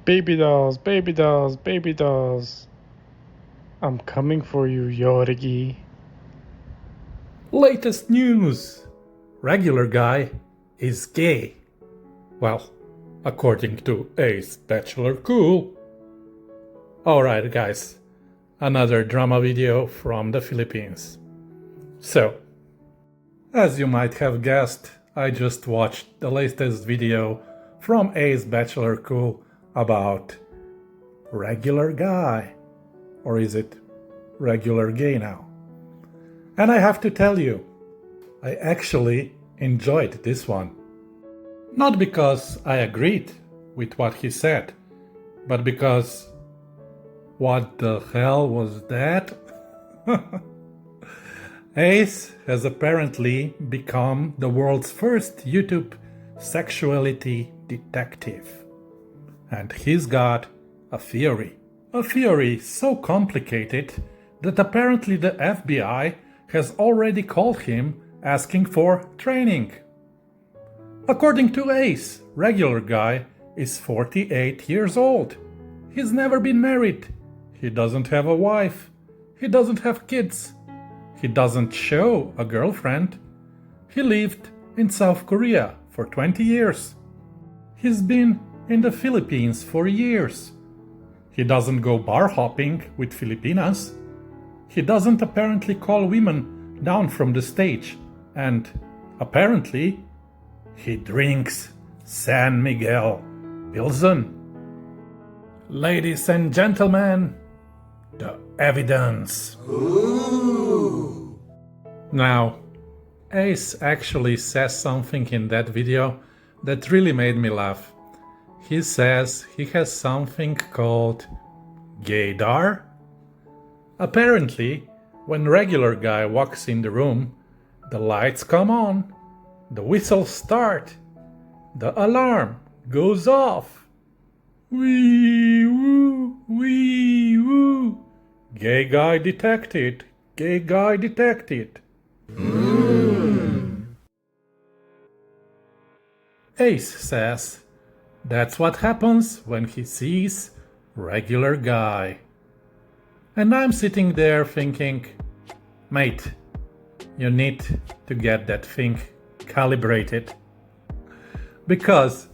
Baby dolls, baby dolls, baby dolls. I'm coming for you, Yorigi. Latest news! Regular guy is gay. Well, according to Ace Bachelor Cool. Alright, guys, another drama video from the Philippines. So, as you might have guessed, I just watched the latest video from Ace Bachelor Cool about regular guy. Or is it regular gay now? And I have to tell you, I actually enjoyed this one. Not because I agreed with what he said, but because what the hell was that? Ace has apparently become the world's first YouTube sexuality detective. And he's got a theory. A theory so complicated that apparently the FBI has already called him asking for training. According to Ace, regular guy is 48 years old. He's never been married. He doesn't have a wife. He doesn't have kids. He doesn't show a girlfriend. He lived in South Korea for 20 years. He's been in the Philippines for years. He doesn't go bar hopping with Filipinas. He doesn't apparently call women down from the stage. And apparently, he drinks San Miguel Pilsen. Ladies and gentlemen, the evidence. Ooh. Now, Ace actually says something in that video that really made me laugh. He says he has something called Gaydar. Apparently, when regular guy walks in the room, the lights come on, the whistles start, the alarm goes off. Wee woo, wee woo. Gay guy detected, gay guy detected. Ace says that's what happens when he sees regular guy. And I'm sitting there thinking, mate, you need to get that thing calibrated. Because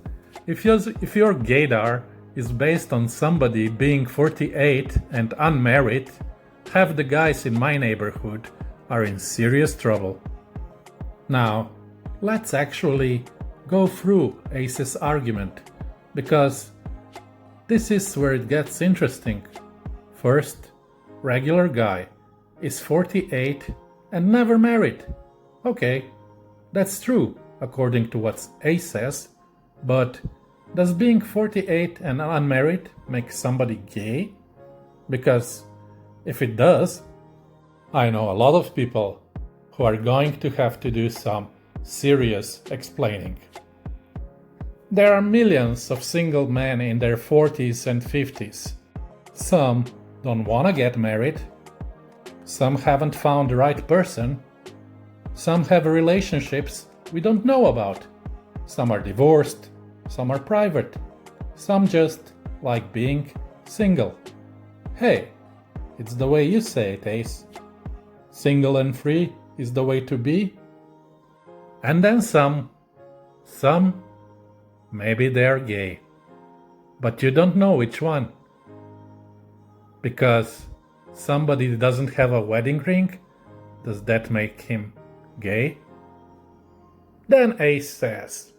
if your gaydar is based on somebody being 48 and unmarried, half the guys in my neighborhood are in serious trouble. Now, let's actually go through Ace's argument, because this is where it gets interesting. First, regular guy is 48 and never married. Okay, that's true according to what Ace says, but does being 48 and unmarried make somebody gay? Because if it does, I know a lot of people who are going to have to do some serious explaining. There are millions of single men in their 40s and 50s. Some don't want to get married. Some haven't found the right person. Some have relationships we don't know about. Some are divorced. Some are private. Some just like being single. Hey, it's the way you say it, Ace. Single and free is the way to be. And then some, maybe they're gay. But you don't know which one. Because somebody doesn't have a wedding ring, does that make him gay? Then Ace says,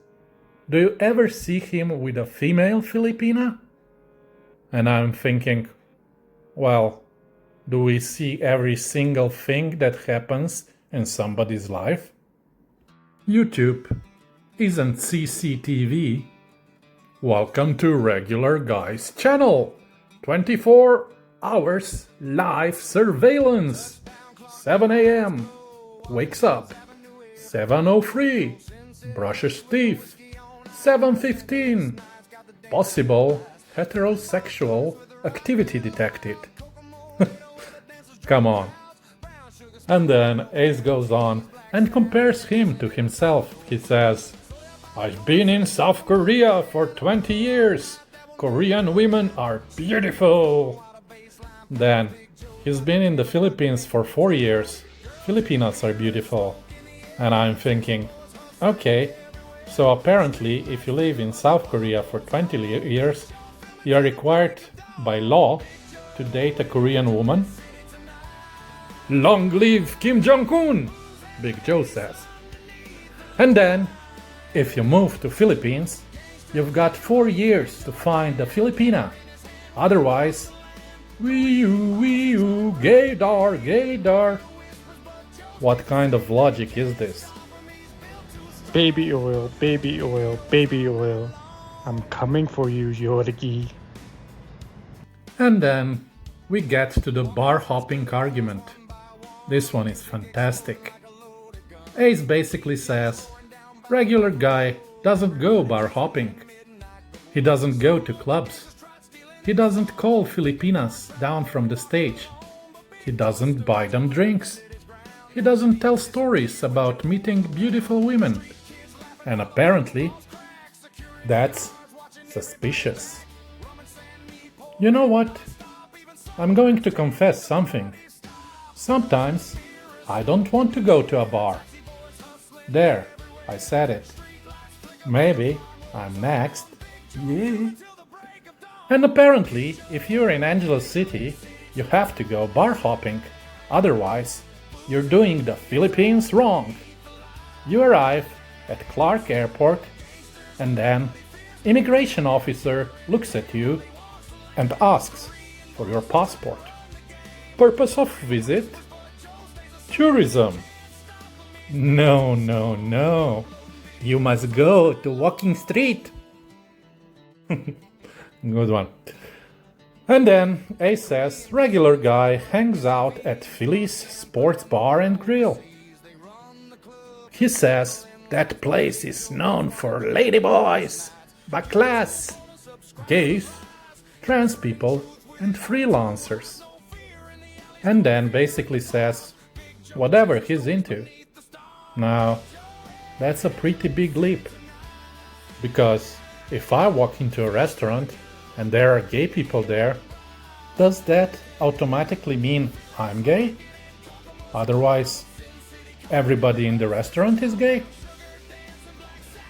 do you ever see him with a female Filipina? And I'm thinking, well, do we see every single thing that happens in somebody's life? YouTube isn't CCTV. Welcome to Regular Guy's channel. 24 hours live surveillance. 7 a.m. Wakes up. 7:03. Brushes teeth. 7:15. Possible heterosexual activity detected. Come on. And then Ace goes on and compares him to himself. He says, I've been in South Korea for 20 years Korean women are beautiful. Then, he's been in the Philippines for 4 years. Filipinas are beautiful. And I'm thinking, okay, so apparently if you live in South Korea for 20 years, you are required by law to date a Korean woman. Long live Kim Jong-un, Big Joe says. And then, if you move to Philippines, you've got 4 years to find a Filipina. Otherwise, wee oo, gaydar, gaydar. What kind of logic is this? Baby oil, baby oil, baby oil. I'm coming for you, Yorgi. And then we get to the bar hopping argument. This one is fantastic. Ace basically says, regular guy doesn't go bar hopping. He doesn't go to clubs. He doesn't call Filipinas down from the stage. He doesn't buy them drinks. He doesn't tell stories about meeting beautiful women. And apparently, that's suspicious. You know what? I'm going to confess something. Sometimes I don't want to go to a bar. There, I said it. Maybe I'm next. Yeah. And apparently, if you're in Angeles City, you have to go bar hopping. Otherwise, you're doing the Philippines wrong. You arrive at Clark Airport, and then immigration officer looks at you and asks for your passport. Purpose of visit? Tourism. No, no, no. You must go to Walking Street. Good one. And then Ace says regular guy hangs out at Philly's Sports Bar and Grill. He says that place is known for ladyboys, baclass, gays, trans people, and freelancers. And then basically says whatever he's into. Now, that's a pretty big leap. Because if I walk into a restaurant and there are gay people there, does that automatically mean I'm gay? Otherwise, everybody in the restaurant is gay?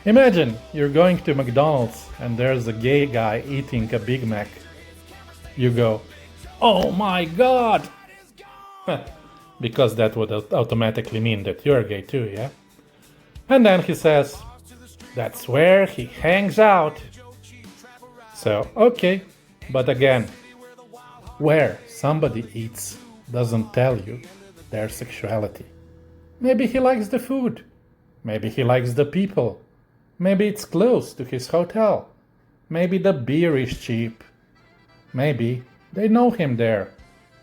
Imagine you're going to McDonald's and there's a gay guy eating a Big Mac. You go, oh my god! Because that would automatically mean that you're gay too, yeah? And then he says, that's where he hangs out. So, okay, but again, where somebody eats doesn't tell you their sexuality. Maybe he likes the food. Maybe he likes the people. Maybe it's close to his hotel. Maybe the beer is cheap. Maybe they know him there.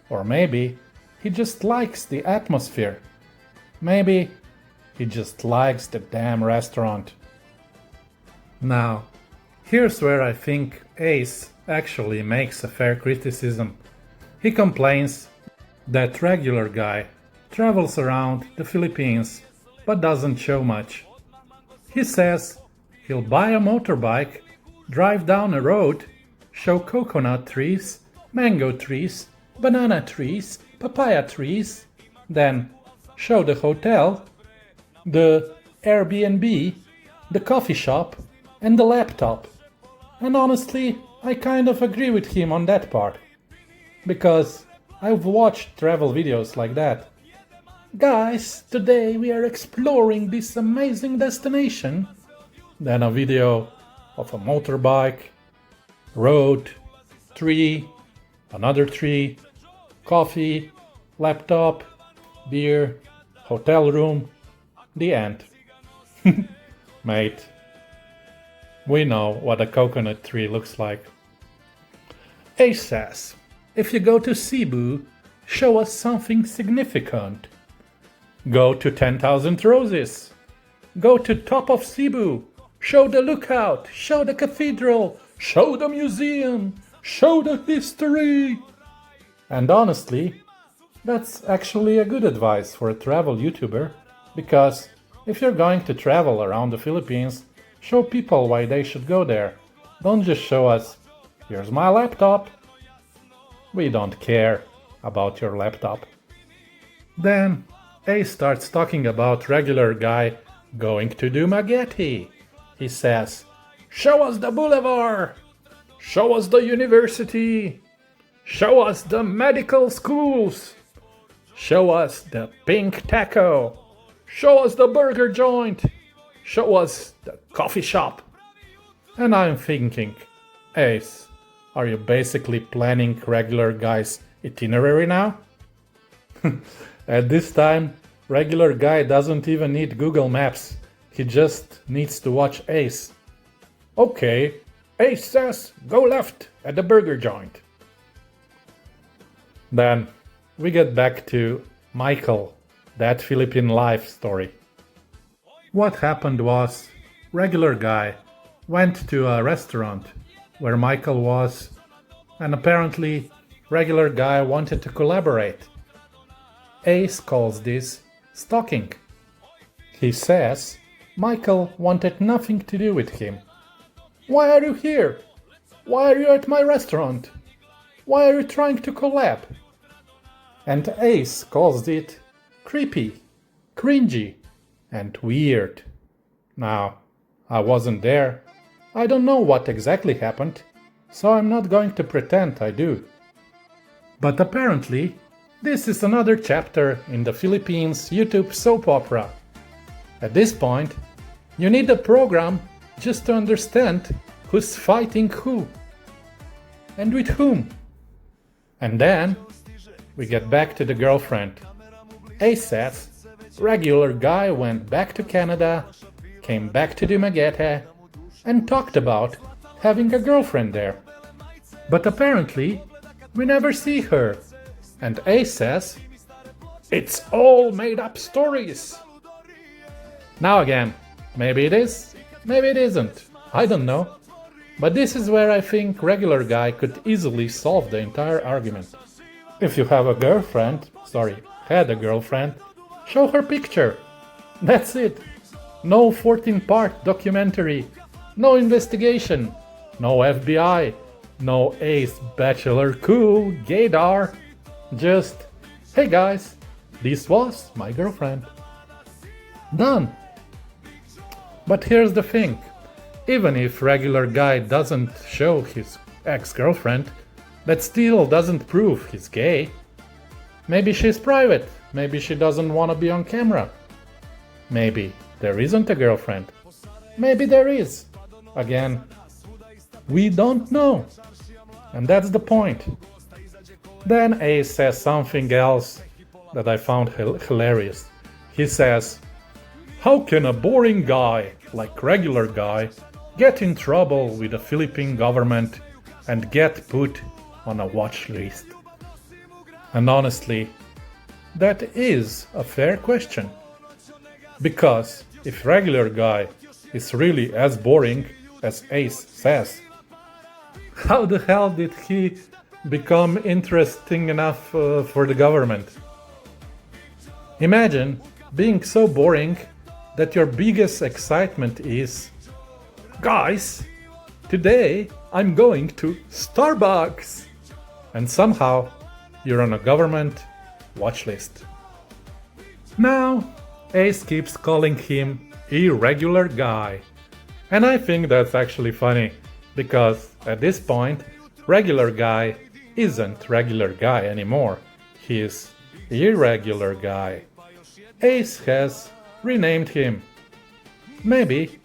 Or maybe he just likes the atmosphere. Maybe he just likes the damn restaurant. Now, here's where I think Ace actually makes a fair criticism. He complains that regular guy travels around the Philippines but doesn't show much. He says he'll buy a motorbike, drive down a road, show coconut trees, mango trees, banana trees, papaya trees, then show the hotel, the Airbnb, the coffee shop, and the laptop. And honestly, I kind of agree with him on that part. Because I've watched travel videos like that. Guys, today we are exploring this amazing destination. Then a video of a motorbike, road, tree, another tree, coffee, laptop, beer, hotel room, the end. Mate, we know what a coconut tree looks like. Ace says, if you go to Cebu, show us something significant. Go to 10,000 Roses. Go to top of Cebu. Show the lookout. Show the cathedral. Show the museum. Show the history. And honestly, that's actually a good advice for a travel YouTuber, because if you're going to travel around the Philippines, show people why they should go there. Don't just show us, Here's my laptop. We don't care about your laptop. Then Ace starts talking about regular guy going to do spaghetti. He says, "Show us the boulevard! Show us the university! Show us the medical schools! Show us the pink taco! Show us the burger joint! Show us the coffee shop!" And I'm thinking, Ace, are you basically planning regular guy's itinerary now? At this time, regular guy doesn't even need Google Maps. He just needs to watch Ace. Okay, Ace says go left at the burger joint. Then we get back to Michael, that Philippine life story. What happened was, regular guy went to a restaurant where Michael was, and apparently regular guy wanted to collaborate. Ace calls this stalking. He says Michael wanted nothing to do with him. "Why are you here? Why are you at my restaurant? Why are you trying to collab?" And Ace calls it creepy, cringy, and weird. Now, I wasn't there. I don't know what exactly happened, so I'm not going to pretend I do. But apparently, this is another chapter in the Philippines YouTube soap opera. At this point, you need a program just to understand who's fighting who and with whom. And then we get back to the girlfriend. Ace says regular guy went back to Canada, came back to Dumaguete, and talked about having a girlfriend there. But apparently, we never see her. And Ace says, "It's all made up stories." Now again, maybe it is, maybe it isn't. I don't know. But this is where I think regular guy could easily solve the entire argument. If you have a girlfriend, had a girlfriend, show her picture. That's it. No 14-part documentary, no investigation, no FBI, no Ace Bachelor Cool, Gaydar. Just, "Hey guys, this was my girlfriend." Done. But here's the thing. Even if regular guy doesn't show his ex-girlfriend, that still doesn't prove he's gay. Maybe she's private. Maybe she doesn't want to be on camera. Maybe there isn't a girlfriend. Maybe there is. Again, we don't know. And that's the point. Then Ace says something else that I found hilarious. He says, "How can a boring guy like regular guy get in trouble with the Philippine government and get put on a watch list?" And honestly, that is a fair question. Because if regular guy is really as boring as Ace says, how the hell did he become interesting enough for the government? Imagine being so boring that your biggest excitement is, "Guys, today I'm going to Starbucks!" And somehow you're on a government watch list. Now, Ace keeps calling him irregular guy. And I think that's actually funny, because at this point, regular guy isn't regular guy anymore. He's irregular guy. Ace has renamed him. Maybe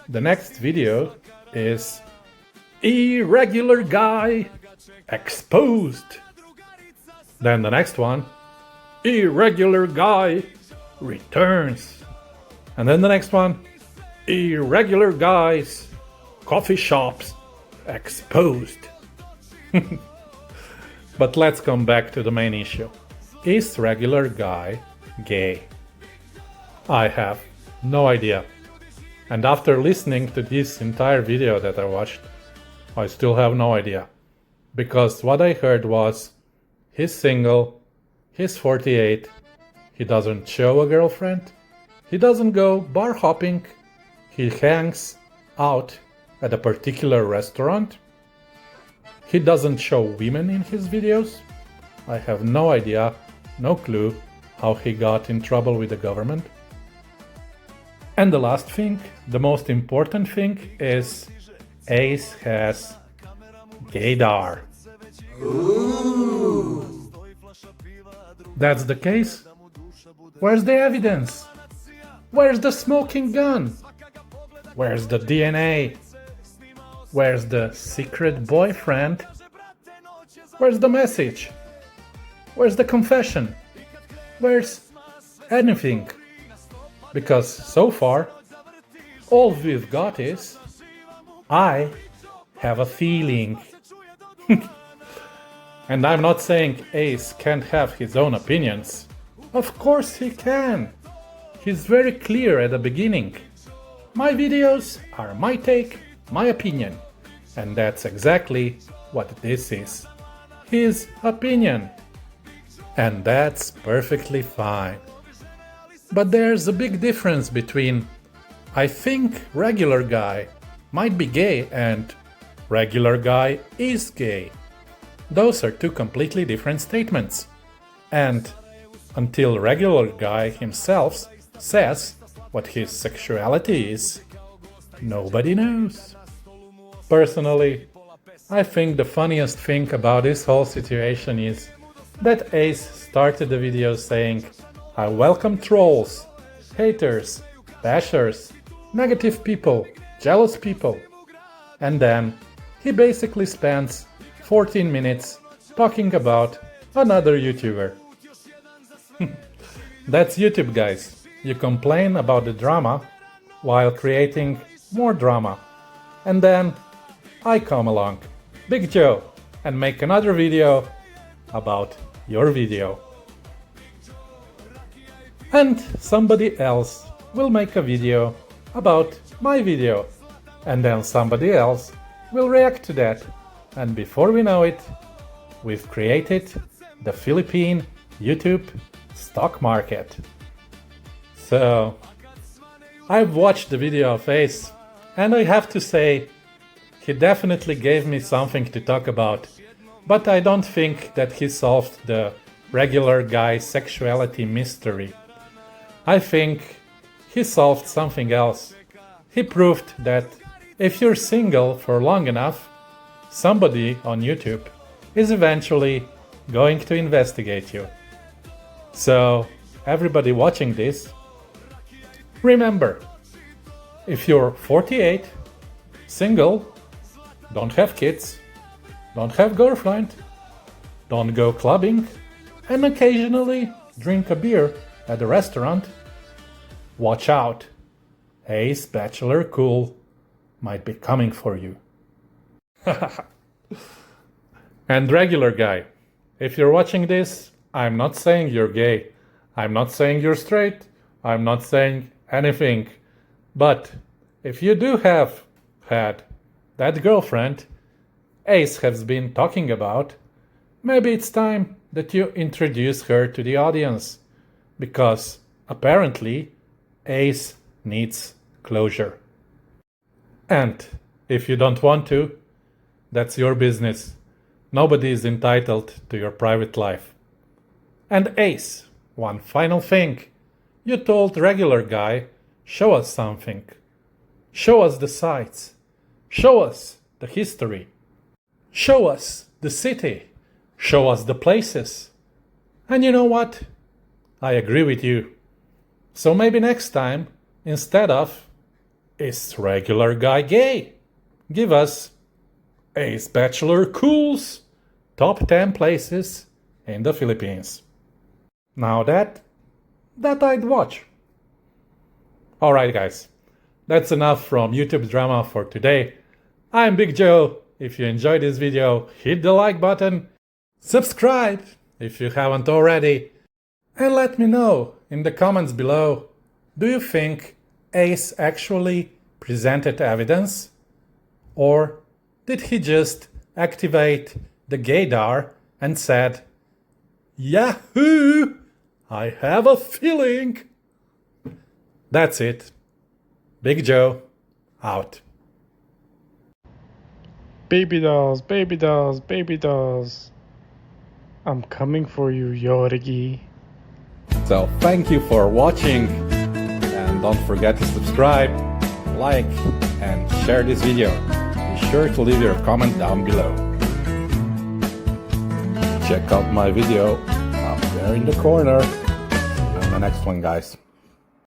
the next video is Irregular Guy Exposed. Then the next one, Irregular Guy Returns. And then the next one, Irregular Guys Coffee Shops Exposed. But let's come back to the main issue. Is regular guy gay? I have no idea. And after listening to this entire video that I watched, I still have no idea. Because what I heard was, he's single, he's 48, he doesn't show a girlfriend, he doesn't go bar hopping, he hangs out at a particular restaurant, he doesn't show women in his videos. I have no idea, no clue how he got in trouble with the government. And the last thing, the most important thing, is Ace has Gaydar. Ooh. That's the case? Where's the evidence? Where's the smoking gun? Where's the DNA? Where's the secret boyfriend? Where's the message? Where's the confession? Where's anything? Because so far, all we've got is, I have a feeling. And I'm not saying Ace can't have his own opinions. Of course he can. He's very clear at the beginning. My videos are my take, my opinion. And that's exactly what this is. His opinion. And that's perfectly fine. But there's a big difference between I think regular guy might be gay and regular guy is gay. Those are two completely different statements. And until regular guy himself says what his sexuality is, nobody knows. Personally, I think the funniest thing about this whole situation is that Ace started the video saying, I welcome trolls, haters, bashers, negative people, jealous people. And then he basically spends 14 minutes talking about another YouTuber. That's YouTube, guys. You complain about the drama while creating more drama. And then I come along, Big Joe, and make another video about your video. And somebody else will make a video about my video. And then somebody else will react to that. And before we know it, we've created the Philippine YouTube stock market. So, I've watched the video of Ace, and I have to say, he definitely gave me something to talk about. But I don't think that he solved the regular guy sexuality mystery. I think he solved something else. He proved that if you're single for long enough, somebody on YouTube is eventually going to investigate you. So, everybody watching this, remember, if you're 48, single, don't have kids, don't have girlfriend, don't go clubbing, and occasionally drink a beer at a restaurant, watch out. Ace Bachelor Cool might be coming for you. And regular guy, if you're watching this, I'm not saying you're gay, I'm not saying you're straight, I'm not saying anything. But if you do have had that girlfriend Ace has been talking about, maybe it's time that you introduce her to the audience, because apparently Ace needs closure. And if you don't want to, that's your business. Nobody is entitled to your private life. And Ace, one final thing. You told regular guy, show us something. Show us the sights. Show us the history. Show us the city. Show us the places. And you know what? I agree with you. So maybe next time, instead of, is regular guy gay? Give us Ace Bachelor Cool's top 10 places in the Philippines. Now that I'd watch. Alright guys, that's enough from YouTube drama for today. I'm Big Joe. If you enjoyed this video, hit the like button, subscribe if you haven't already, and let me know in the comments below, do you think Ace actually presented evidence? Or did he just activate the Gaydar and said, Yahoo! I have a feeling! That's it. Big Joe, out. Baby dolls, baby dolls, baby dolls. I'm coming for you, Yorigi. So thank you for watching, and don't forget to subscribe, like, and share this video. Be sure to leave your comment down below. Check out my video up there in the corner. See you in the next one, guys.